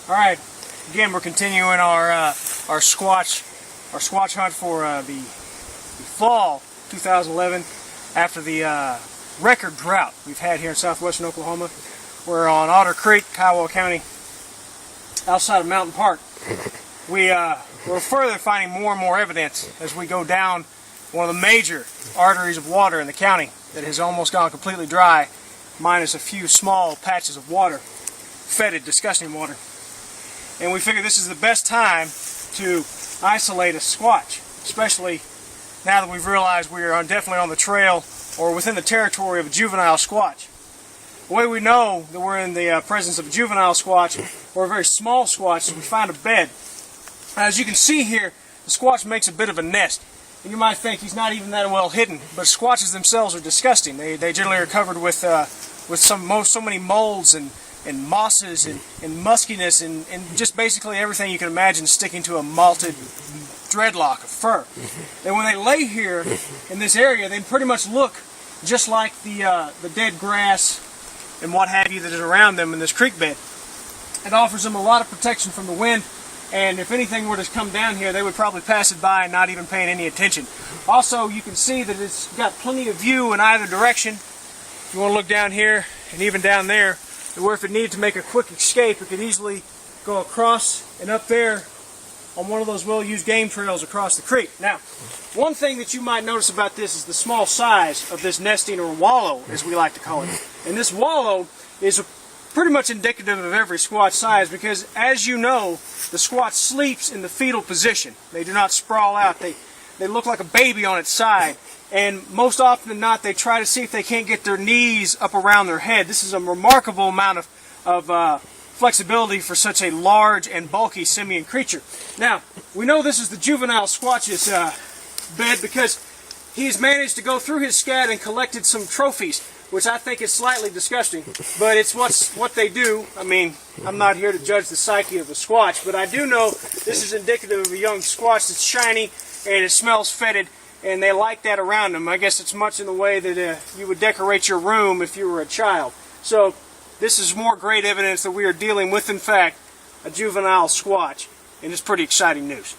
Alright, again we're continuing our squatch hunt for the fall 2011 after the record drought we've had here in southwestern Oklahoma. We're on Otter Creek, Kiowa County, outside of Mountain Park. We're further finding more and more evidence as we go down one of the major arteries of water in the county that has almost gone completely dry, minus a few small patches of water, fetid, disgusting water. And we figure this is the best time to isolate a squatch, especially now that we've realized we are definitely on the trail or within the territory of a juvenile squatch. The way we know that we're in the presence of a juvenile squatch or a very small squatch is we find a bed. As you can see here, the squatch makes a bit of a nest. And you might think he's not even that well hidden, but squatches themselves are disgusting. They generally are covered with so many molds and mosses and muskiness and just basically everything you can imagine sticking to a malted dreadlock of fur. And when they lay here in this area, they pretty much look just like the dead grass and what have you that is around them in this creek bed. It offers them a lot of protection from the wind, and if anything were to come down here, they would probably pass it by and not even paying any attention. Also, you can see that it's got plenty of view in either direction. If you want to look down here and even down there, where if it needed to make a quick escape, it could easily go across and up there on one of those well-used game trails across the creek. Now, one thing that you might notice about this is the small size of this nesting, or wallow as we like to call it. And this wallow is pretty much indicative of every squatch size because, as you know, the squatch sleeps in the fetal position. They do not sprawl out. They look like a baby on its side. And most often than not, they try to see if they can't get their knees up around their head. This is a remarkable amount of flexibility for such a large and bulky simian creature. Now, we know this is the juvenile squatch's bed because he's managed to go through his scat and collected some trophies, which I think is slightly disgusting, but it's what they do. I mean, I'm not here to judge the psyche of a squatch, but I do know this is indicative of a young squatch that's shiny and it smells fetid, and they like that around them. I guess it's much in the way that you would decorate your room if you were a child. So this is more great evidence that we are dealing with, in fact, a juvenile squatch, and it's pretty exciting news.